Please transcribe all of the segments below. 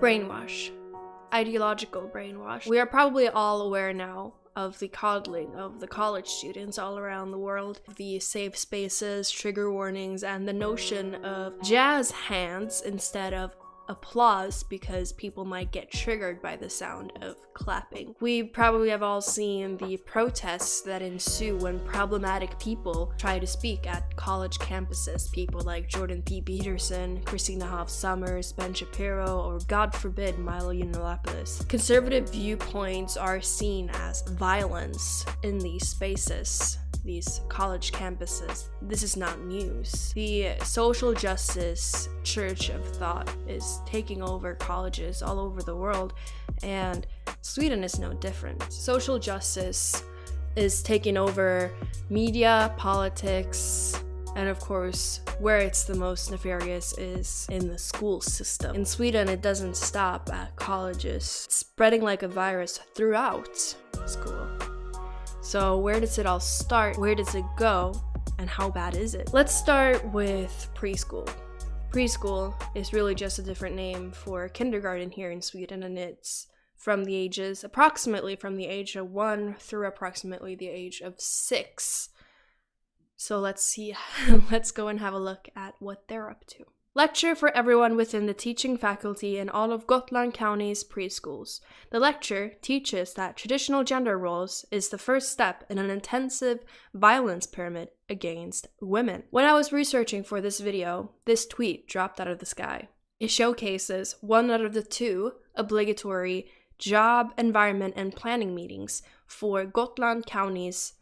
Brainwash. Ideological brainwash. We are probably all aware now of the coddling of the college students all around the world, the safe spaces, trigger warnings, and the notion of jazz hands instead of applause because people might get triggered by the sound of clapping. We probably have all seen the protests that ensue when problematic people try to speak at college campuses. People like Jordan B Peterson, Christina Hoff Sommers, Ben Shapiro, or God forbid Milo Yiannopoulos. Conservative viewpoints are seen as violence in these spaces, these college campuses. This is not news. The social justice church of thought is taking over colleges all over the world, and Sweden is no different. Social justice is taking over media, politics, and of course, where it's the most nefarious is in the school system. In Sweden, it doesn't stop at colleges. It's spreading like a virus throughout school. So where does it all start? Where does it go? And how bad is it? Let's start with preschool. Preschool is really just a different name for kindergarten here in Sweden, and it's approximately from the age of 1 through approximately the age of 6. So let's go and have a look at what they're up to. Lecture for everyone within the teaching faculty in all of Gotland County's preschools. The lecture teaches that traditional gender roles is the first step in an intensive violence pyramid against women. When I was researching for this video, this tweet dropped out of the sky. It showcases 1 out of the 2 obligatory job, environment, and planning meetings for Gotland County's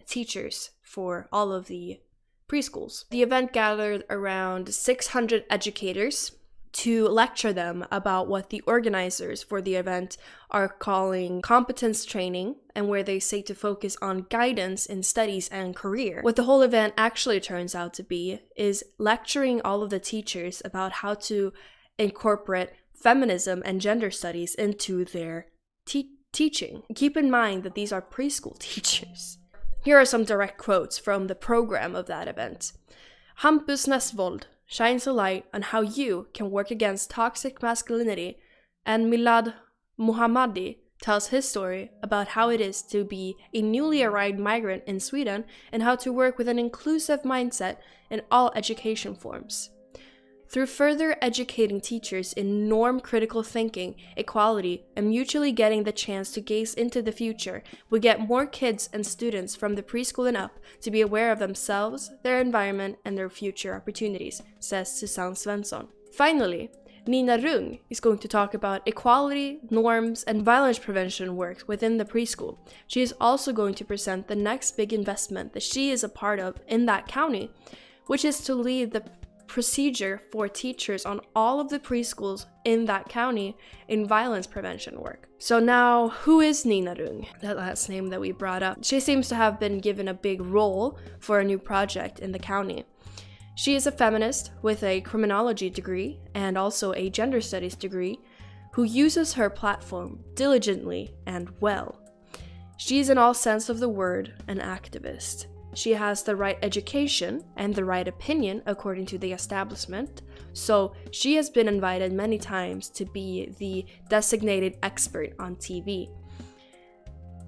teachers for all of the preschools. The event gathered around 600 educators to lecture them about what the organizers for the event are calling competence training, and where they say to focus on guidance in studies and career. What the whole event actually turns out to be is lecturing all of the teachers about how to incorporate feminism and gender studies into their teaching. Keep in mind that these are preschool teachers. Here are some direct quotes from the program of that event. Hampus Nessvold shines a light on how you can work against toxic masculinity, and Milad Mohammadi tells his story about how it is to be a newly arrived migrant in Sweden and how to work with an inclusive mindset in all education forms. Through further educating teachers in norm-critical thinking, equality, and mutually getting the chance to gaze into the future, we get more kids and students from the preschool and up to be aware of themselves, their environment, and their future opportunities, says Susanne Svensson. Finally, Nina Dune is going to talk about equality, norms, and violence prevention work within the preschool. She is also going to present the next big investment that she is a part of in that county, which is to lead the procedure for teachers on all of the preschools in that county in violence prevention work. So now, who is Nina Dune? That last name that we brought up. She seems to have been given a big role for a new project in the county. She is a feminist with a criminology degree and also a gender studies degree who uses her platform diligently and well. She is in all sense of the word an activist. She has the right education and the right opinion according to the establishment, so she has been invited many times to be the designated expert on TV.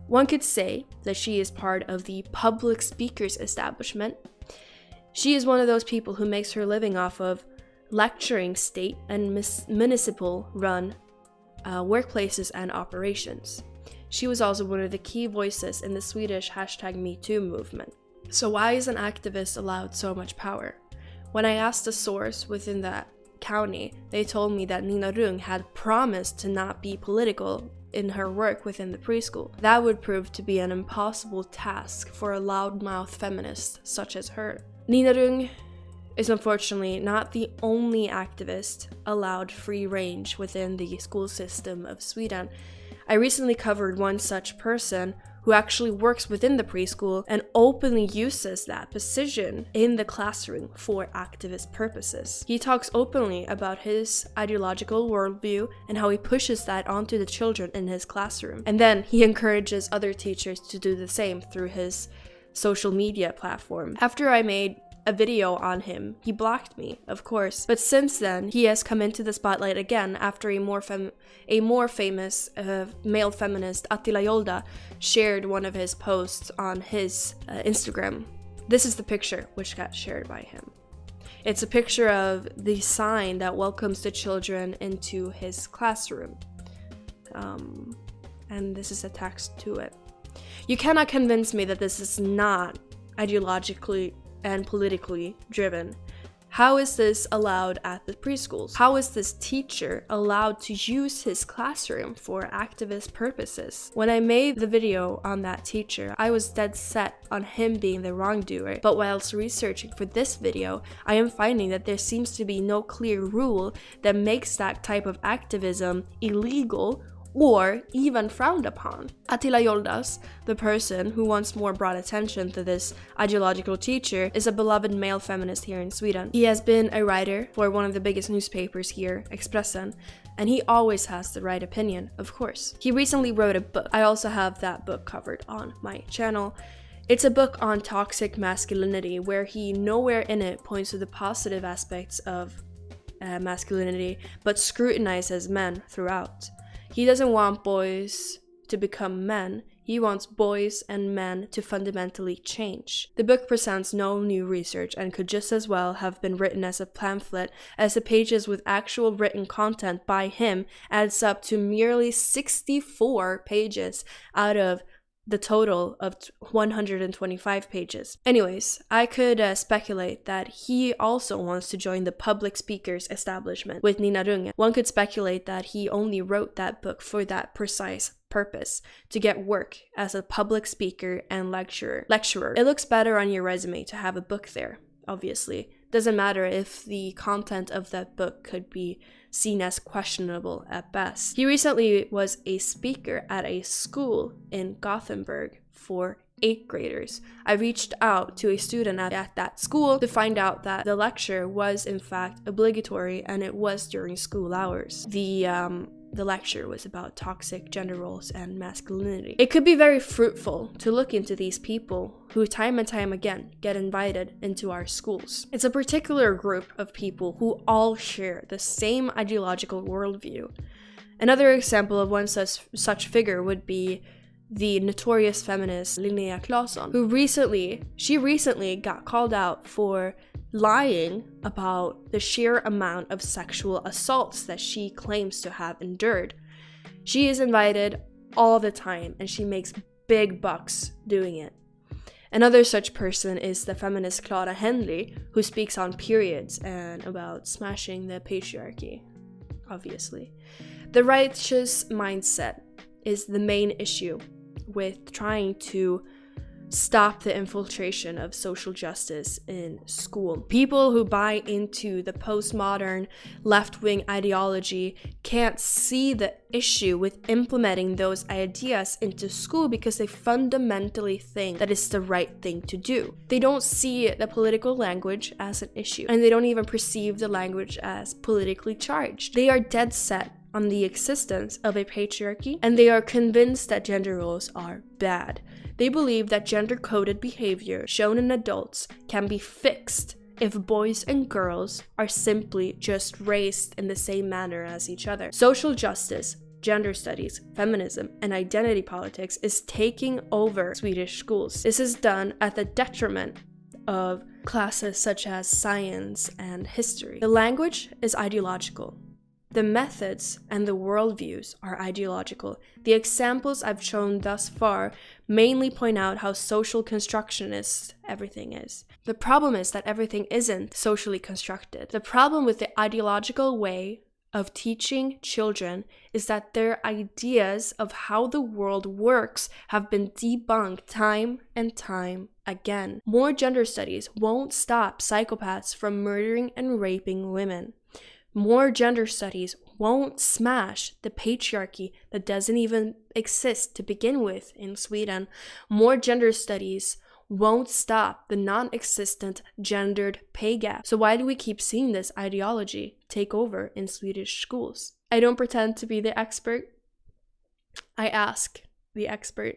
One could say that she is part of the public speakers establishment. She is one of those people who makes her living off of lecturing state and municipal-run workplaces and operations. She was also one of the key voices in the Swedish #MeToo movement. So why is an activist allowed so much power? When I asked a source within that county, they told me that Nina Dune had promised to not be political in her work within the preschool. That would prove to be an impossible task for a loudmouth feminist such as her. Nina Dune is unfortunately not the only activist allowed free range within the school system of Sweden. I recently covered one such person who actually works within the preschool and openly uses that position in the classroom for activist purposes. He talks openly about his ideological worldview and how he pushes that onto the children in his classroom. And then he encourages other teachers to do the same through his social media platform. After I made a video on him, he blocked me, of course. But since then, he has come into the spotlight again after a more famous male feminist, Attila Yolda, shared one of his posts on his Instagram. This is the picture which got shared by him. It's a picture of the sign that welcomes the children into his classroom. And this is attached to it. You cannot convince me that this is not ideologically and politically driven. How is this allowed at the preschools? How is this teacher allowed to use his classroom for activist purposes? When I made the video on that teacher, I was dead set on him being the wrongdoer. But whilst researching for this video, I am finding that there seems to be no clear rule that makes that type of activism illegal or even frowned upon. Attila Yoldas, the person who once more brought attention to this ideological teacher, is a beloved male feminist here in Sweden. He has been a writer for one of the biggest newspapers here, Expressen, and he always has the right opinion, of course. He recently wrote a book. I also have that book covered on my channel. It's a book on toxic masculinity, where he nowhere in it points to the positive aspects of masculinity, but scrutinizes men throughout. He doesn't want boys to become men. He wants boys and men to fundamentally change. The book presents no new research and could just as well have been written as a pamphlet, as the pages with actual written content by him adds up to merely 64 pages out of the total of 125 pages. Anyways, I could speculate that he also wants to join the public speakers establishment with Nina Dune. One could speculate that he only wrote that book for that precise purpose, to get work as a public speaker and lecturer. It looks better on your resume to have a book there, obviously. Doesn't matter if the content of that book could be seen as questionable at best. He recently was a speaker at a school in Gothenburg for 8th graders. I reached out to a student at that school to find out that the lecture was in fact obligatory and it was during school hours. The lecture was about toxic gender roles and masculinity. It could be very fruitful to look into these people who time and time again get invited into our schools. It's a particular group of people who all share the same ideological worldview. Another example of one such figure would be the notorious feminist Linnea Claesson, who recently got called out for lying about the sheer amount of sexual assaults that she claims to have endured. She is invited all the time and she makes big bucks doing it. Another such person is the feminist Klara Dolk, who speaks on periods and about smashing the patriarchy, obviously. The righteous mindset is the main issue with trying to stop the infiltration of social justice in school. People who buy into the postmodern left-wing ideology can't see the issue with implementing those ideas into school because they fundamentally think that it's the right thing to do. They don't see the political language as an issue, and they don't even perceive the language as politically charged. They are dead set on the existence of a patriarchy, and they are convinced that gender roles are bad. They believe that gender-coded behavior shown in adults can be fixed if boys and girls are simply just raised in the same manner as each other. Social justice, gender studies, feminism, and identity politics is taking over Swedish schools. This is done at the detriment of classes such as science and history. The language is ideological. The methods and the worldviews are ideological. The examples I've shown thus far mainly point out how social constructionist everything is. The problem is that everything isn't socially constructed. The problem with the ideological way of teaching children is that their ideas of how the world works have been debunked time and time again. More gender studies won't stop psychopaths from murdering and raping women. More gender studies won't smash the patriarchy that doesn't even exist to begin with in Sweden. More gender studies won't stop the non-existent gendered pay gap. So why do we keep seeing this ideology take over in Swedish schools? I don't pretend to be the expert. I ask the expert.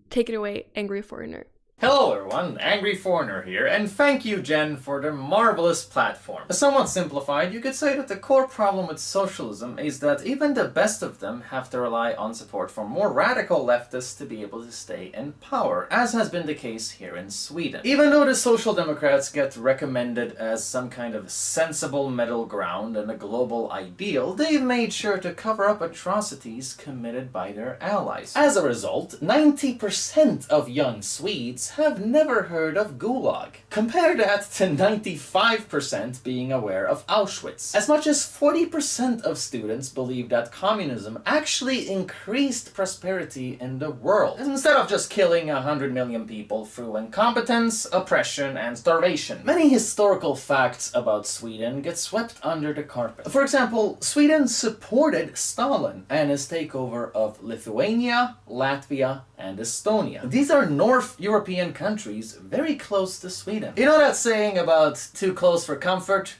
Take it away, angry foreigner. Hello everyone, Angry Foreigner here, and thank you Jen for the marvelous platform. Somewhat simplified, you could say that the core problem with socialism is that even the best of them have to rely on support from more radical leftists to be able to stay in power, as has been the case here in Sweden. Even though the Social Democrats get recommended as some kind of sensible middle ground and a global ideal, they've made sure to cover up atrocities committed by their allies. As a result, 90% of young Swedes have never heard of Gulag. Compare that to 95% being aware of Auschwitz. As much as 40% of students believe that communism actually increased prosperity in the world, instead of just killing 100 million people through incompetence, oppression, and starvation. Many historical facts about Sweden get swept under the carpet. For example, Sweden supported Stalin and his takeover of Lithuania, Latvia, and Estonia. These are North European countries very close to Sweden. You know that saying about too close for comfort?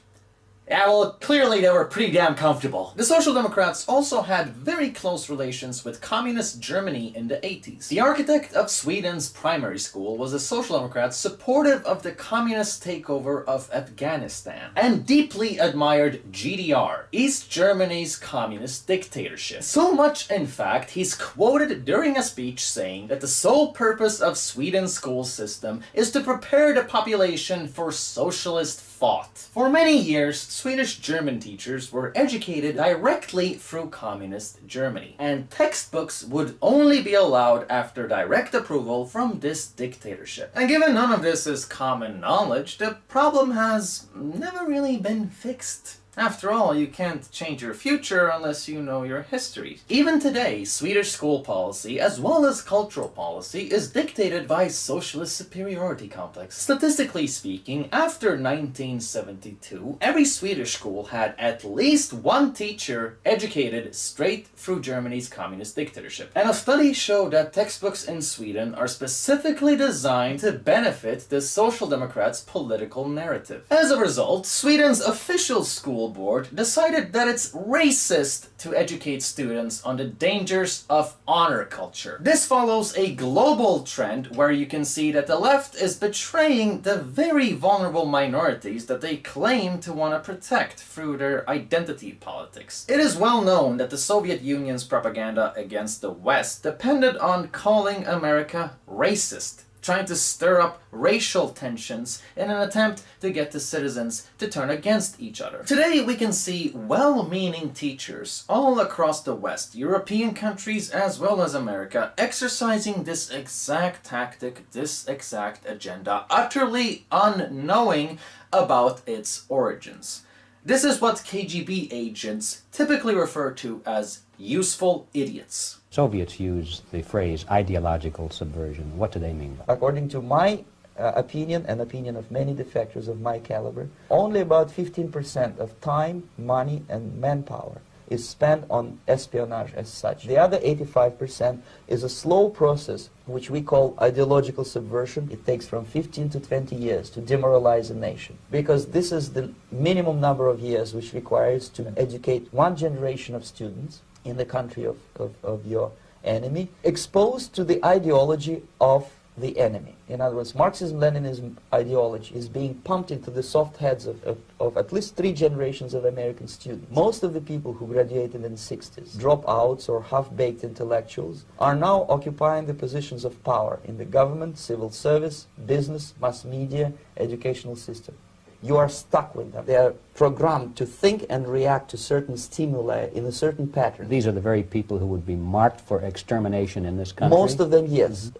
Yeah, well, clearly they were pretty damn comfortable. The Social Democrats also had very close relations with Communist Germany in the 80s. The architect of Sweden's primary school was a Social Democrat supportive of the communist takeover of Afghanistan, and deeply admired GDR, East Germany's communist dictatorship. So much, in fact, he's quoted during a speech saying that the sole purpose of Sweden's school system is to prepare the population for socialist thought. For many years, Swedish German teachers were educated directly through communist Germany, and textbooks would only be allowed after direct approval from this dictatorship. And given none of this is common knowledge, the problem has never really been fixed. After all, you can't change your future unless you know your history. Even today, Swedish school policy, as well as cultural policy, is dictated by socialist superiority complex. Statistically speaking, after 1972, every Swedish school had at least one teacher educated straight through Germany's communist dictatorship. And a study showed that textbooks in Sweden are specifically designed to benefit the Social Democrats' political narrative. As a result, Sweden's official school board decided that it's racist to educate students on the dangers of honor culture. This follows a global trend where you can see that the left is betraying the very vulnerable minorities that they claim to want to protect through their identity politics. It is well known that the Soviet Union's propaganda against the West depended on calling America racist, trying to stir up racial tensions in an attempt to get the citizens to turn against each other. Today we can see well-meaning teachers all across the West, European countries as well as America, exercising this exact tactic, this exact agenda, utterly unknowing about its origins. This is what KGB agents typically refer to as useful idiots. Soviets use the phrase ideological subversion. What do they mean by that? According to my opinion and opinion of many defectors of my caliber, only about 15% of time, money, and manpower is spent on espionage as such. The other 85% is a slow process which we call ideological subversion. It takes from 15 to 20 years to demoralize a nation, because this is the minimum number of years which requires to educate one generation of students in the country of your enemy, exposed to the ideology of the enemy. In other words, Marxism-Leninism ideology is being pumped into the soft heads of at least 3 generations of American students. Most of the people who graduated in the 60s, dropouts or half-baked intellectuals, are now occupying the positions of power in the government, civil service, business, mass media, educational system. You are stuck with them. They are programmed to think and react to certain stimuli in a certain pattern. These are the very people who would be marked for extermination in this country? Most of them, yes.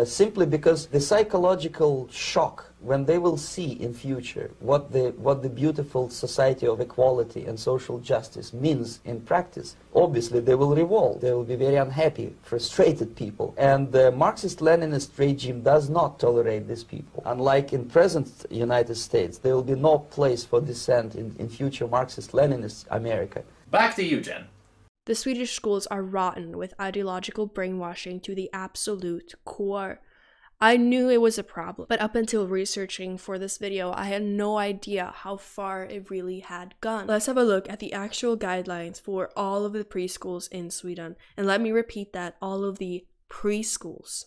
Simply because the psychological shock when they will see in future what the beautiful society of equality and social justice means in practice, obviously they will revolt. They will be very unhappy, frustrated people. And the Marxist-Leninist regime does not tolerate these people. Unlike in present United States, there will be no place for dissent in future Marxist-Leninist America. Back to you, Jen. The Swedish schools are rotten with ideological brainwashing to the absolute core. I knew it was a problem, but up until researching for this video, I had no idea how far it really had gone. Let's have a look at the actual guidelines for all of the preschools in Sweden. And let me repeat that, all of the preschools.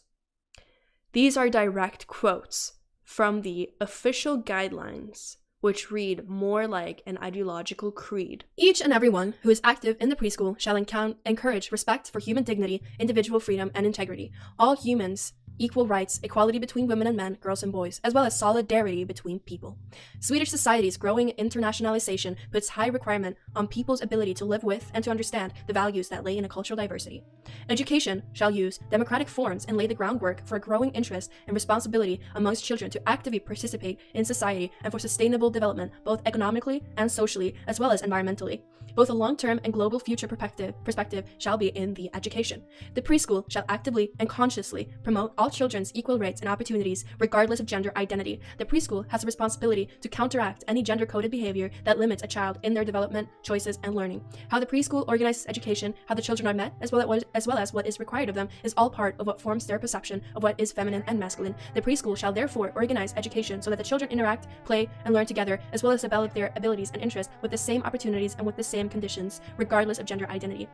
These are direct quotes from the official guidelines, which read more like an ideological creed. Each and everyone who is active in the preschool shall encourage respect for human dignity, individual freedom, and integrity. All humans, equal rights, equality between women and men, girls and boys, as well as solidarity between people. Swedish society's growing internationalization puts high requirement on people's ability to live with and to understand the values that lay in a cultural diversity. Education shall use democratic forms and lay the groundwork for a growing interest and responsibility amongst children to actively participate in society and for sustainable development, both economically and socially, as well as environmentally. Both a long-term and global future perspective shall be in the education. The preschool shall actively and consciously promote all children's equal rights and opportunities, regardless of gender identity. The preschool has a responsibility to counteract any gender-coded behavior that limits a child in their development, choices, and learning. How the preschool organizes education, how the children are met, as well as what is required of them, is all part of what forms their perception of what is feminine and masculine. The preschool shall therefore organize education so that the children interact, play, and learn together, as well as develop their abilities and interests with the same opportunities and with the same conditions, regardless of gender identity.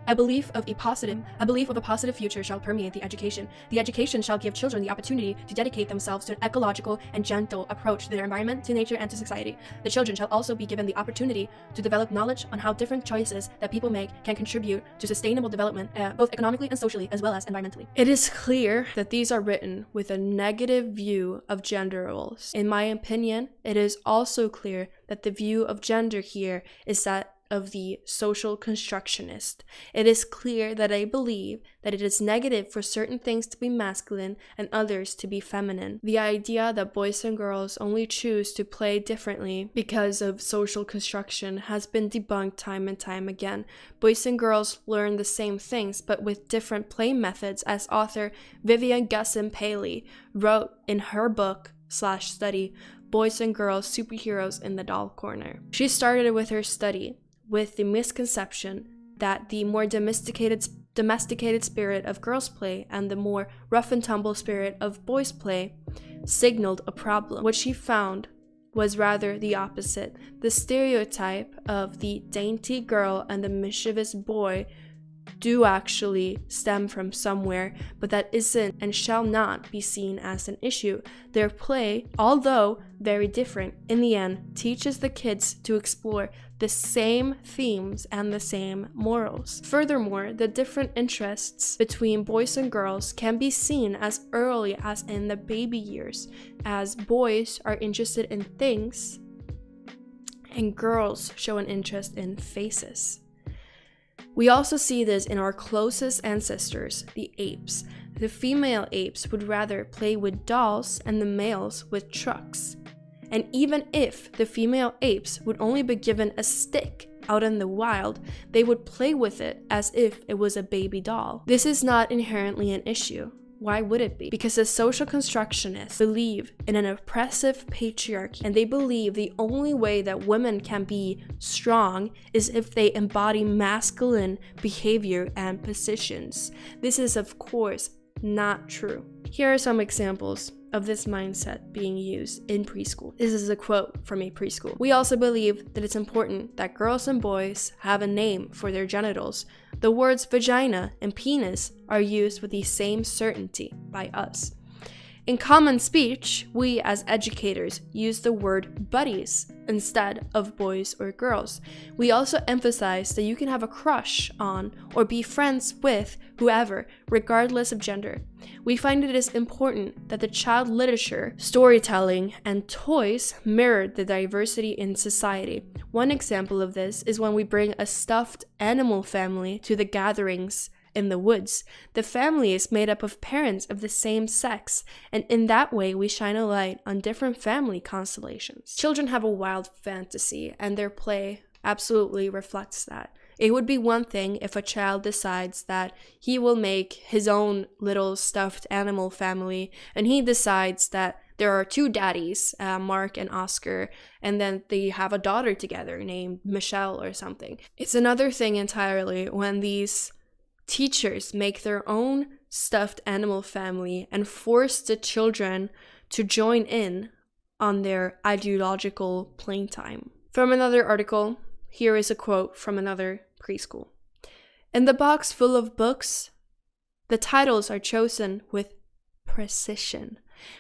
A belief of a positive future shall permeate the education. The education shall give children the opportunity to dedicate themselves to an ecological and gentle approach to their environment, to nature, and to society. The children shall also be given the opportunity to develop knowledge on how different choices that people make can contribute to sustainable development, both economically and socially, as well as environmentally. It is clear that these are written with a negative view of gender roles. In my opinion, it is also clear that the view of gender here is that of the social constructionist. It is clear that I believe that it is negative for certain things to be masculine and others to be feminine. The idea that boys and girls only choose to play differently because of social construction has been debunked time and time again. Boys and girls learn the same things but with different play methods, as author Vivian Gussin Paley wrote in her book/study, Boys and Girls Superheroes in the Doll Corner. She started with her study with the misconception that the more domesticated spirit of girls' play and the more rough and tumble spirit of boys' play signaled a problem. What she found was rather the opposite. The stereotype of the dainty girl and the mischievous boy do actually stem from somewhere, but that isn't and shall not be seen as an issue. Their play, although very different, in the end teaches the kids to explore the same themes and the same morals. Furthermore, the different interests between boys and girls can be seen as early as in the baby years, as boys are interested in things and girls show an interest in faces. We also see this in our closest ancestors, the apes. The female apes would rather play with dolls and the males with trucks. And even if the female apes would only be given a stick out in the wild, they would play with it as if it was a baby doll. This is not inherently an issue. Why would it be? Because the social constructionists believe in an oppressive patriarchy, and they believe the only way that women can be strong is if they embody masculine behavior and positions. This is, of course, not true. Here are some examples of this mindset being used in preschool. This is a quote from a preschool. We also believe that it's important that girls and boys have a name for their genitals. The words vagina and penis are used with the same certainty by us. In common speech, we as educators use the word buddies instead of boys or girls. We also emphasize that you can have a crush on or be friends with whoever, regardless of gender. We find it is important that the child literature, storytelling, and toys mirror the diversity in society. One example of this is when we bring a stuffed animal family to the gatherings in the woods. The family is made up of parents of the same sex, and in that way we shine a light on different family constellations. Children have a wild fantasy, and their play absolutely reflects that. It would be one thing if a child decides that he will make his own little stuffed animal family, and he decides that there are two daddies, Mark and Oscar, and then they have a daughter together named Michelle or something. It's another thing entirely when these teachers make their own stuffed animal family and force the children to join in on their ideological playtime. From another article, here is a quote from another preschool. In the box full of books, the titles are chosen with precision.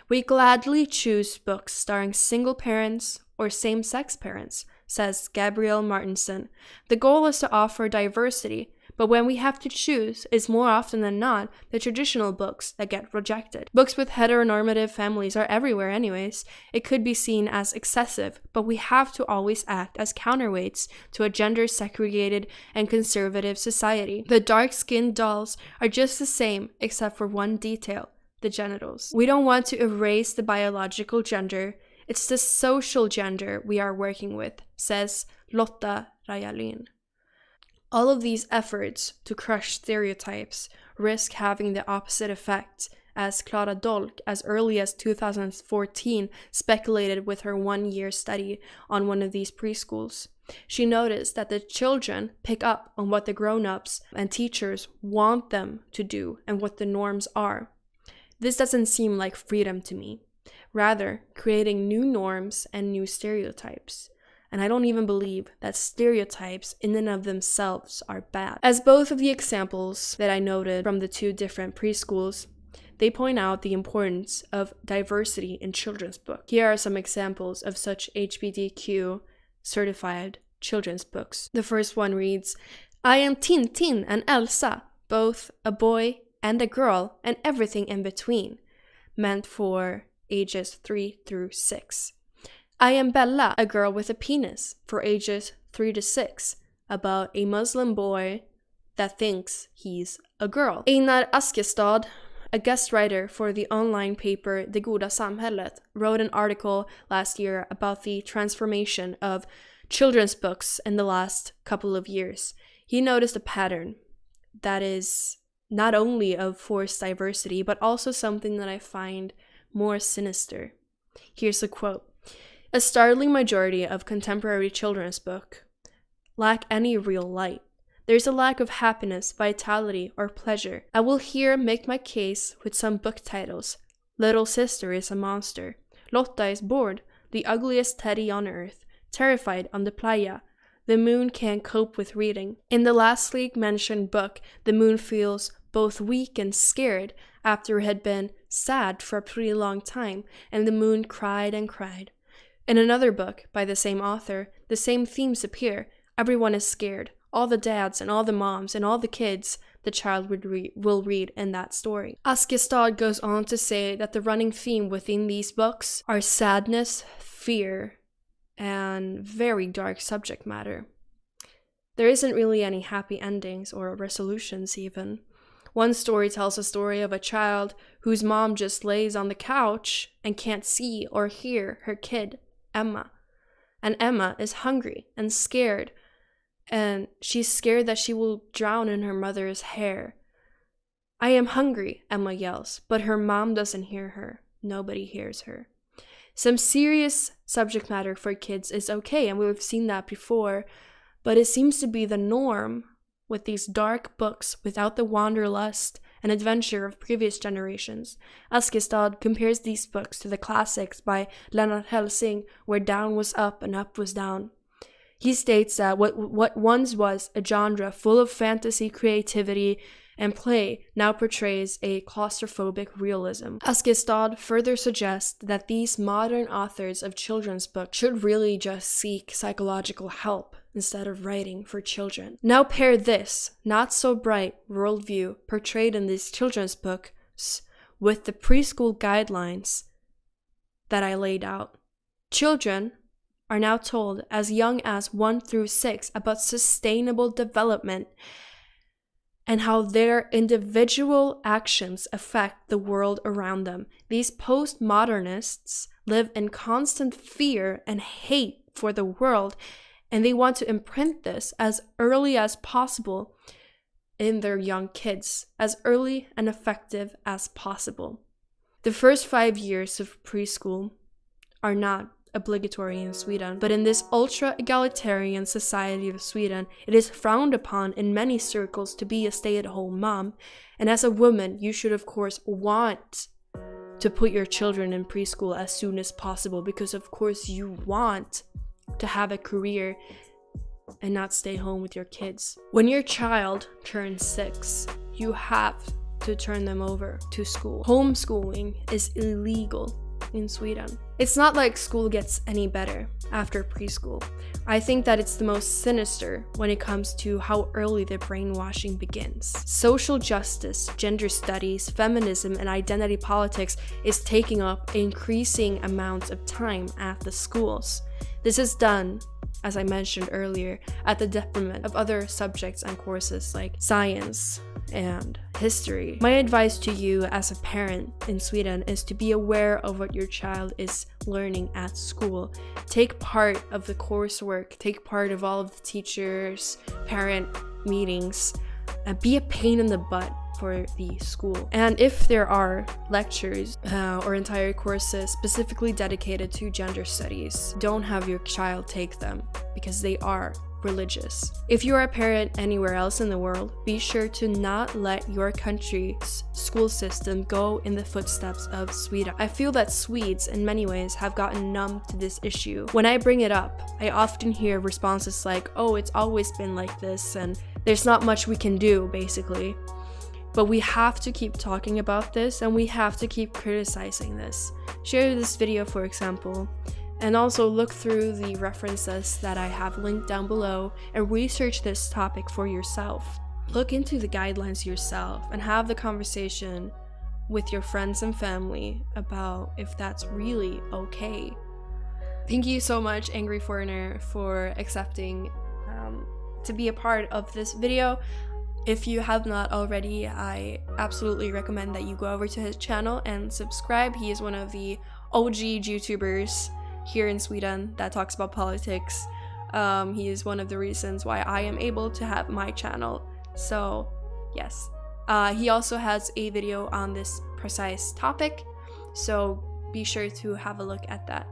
We gladly choose books starring single parents or same-sex parents, says Gabrielle Martinson. The goal is to offer diversity, but when we have to choose, it's more often than not the traditional books that get rejected. Books with heteronormative families are everywhere anyways. It could be seen as excessive, but we have to always act as counterweights to a gender-segregated and conservative society. The dark-skinned dolls are just the same, except for one detail: the genitals. We don't want to erase the biological gender. It's the social gender we are working with, says Lotta Rajalin. All of these efforts to crush stereotypes risk having the opposite effect, as Klara Dolk, as early as 2014, speculated with her one-year study on one of these preschools. She noticed that the children pick up on what the grown-ups and teachers want them to do and what the norms are. This doesn't seem like freedom to me, rather creating new norms and new stereotypes. And I don't even believe that stereotypes in and of themselves are bad. As both of the examples that I noted from the two different preschools, they point out the importance of diversity in children's books. Here are some examples of such HBDQ certified children's books. The first one reads, I am Tintin and Elsa, both a boy and a girl and everything in between, meant for ages 3 through 6. I am Bella, a girl with a penis, for ages 3 to 6, about a Muslim boy that thinks he's a girl. Einar Askestad, a guest writer for the online paper Det Goda Samhället, wrote an article last year about the transformation of children's books in the last couple of years. He noticed a pattern that is not only of forced diversity, but also something that I find more sinister. Here's a quote. A startling majority of contemporary children's books lack any real light. There's a lack of happiness, vitality, or pleasure. I will here make my case with some book titles. Little Sister is a monster. Lotta is bored, the ugliest teddy on earth, terrified on the playa. The moon can't cope with reading. In the lastly mentioned book, the moon feels both weak and scared after it had been sad for a pretty long time, and the moon cried and cried. In another book by the same author, the same themes appear. Everyone is scared. All the dads and all the moms and all the kids the child will read in that story. Askestad goes on to say that the running theme within these books are sadness, fear, and very dark subject matter. There isn't really any happy endings or resolutions even. One story tells a story of a child whose mom just lays on the couch and can't see or hear her kid, Emma. And Emma is hungry and scared, and she's scared that she will drown in her mother's hair. I am hungry, Emma yells, but her mom doesn't hear her. Nobody hears her. Some serious subject matter for kids is okay, and we've seen that before, but it seems to be the norm with these dark books without the wanderlust and adventure of previous generations. Askestad compares these books to the classics by Lennart Hellsing, where down was up and up was down. He states that what once was a genre full of fantasy, creativity, and play now portrays a claustrophobic realism. Askestad further suggests that these modern authors of children's books should really just seek psychological help instead of writing for children. Now pair this not-so-bright worldview portrayed in these children's books with the preschool guidelines that I laid out. Children are now told as young as 1 through 6 about sustainable development and how their individual actions affect the world around them. These postmodernists live in constant fear and hate for the world, and they want to imprint this as early as possible in their young kids, as early and effective as possible. The first 5 years of preschool are not obligatory in Sweden, but in this ultra-egalitarian society of Sweden, it is frowned upon in many circles to be a stay-at-home mom, and as a woman, you should of course want to put your children in preschool as soon as possible, because of course you want to have a career and not stay home with your kids. When your child turns 6, you have to turn them over to school. Homeschooling is illegal in Sweden. It's not like school gets any better after preschool. I think that it's the most sinister when it comes to how early the brainwashing begins. Social justice, gender studies, feminism, and identity politics is taking up increasing amounts of time at the schools. This is done, as I mentioned earlier, at the detriment of other subjects and courses like science and history. My advice to you as a parent in Sweden is to be aware of what your child is learning at school. Take part of the coursework, take part of all of the teachers, parent meetings, and be a pain in the butt for the school. And if there are lectures or entire courses specifically dedicated to gender studies, don't have your child take them because they are religious. If you are a parent anywhere else in the world, be sure to not let your country's school system go in the footsteps of Sweden. I feel that Swedes in many ways have gotten numb to this issue. When I bring it up, I often hear responses like, oh, it's always been like this and there's not much we can do, basically. But we have to keep talking about this and we have to keep criticizing this. Share this video, for example, and also look through the references that I have linked down below and research this topic for yourself. Look into the guidelines yourself and have the conversation with your friends and family about if that's really okay. Thank you so much, Angry Foreigner, for accepting to be a part of this video. If you have not already, I absolutely recommend that you go over to his channel and subscribe. He is one of the OG YouTubers here in Sweden that talks about politics. He is one of the reasons why I am able to have my channel. So yes, he also has a video on this precise topic, so be sure to have a look at that.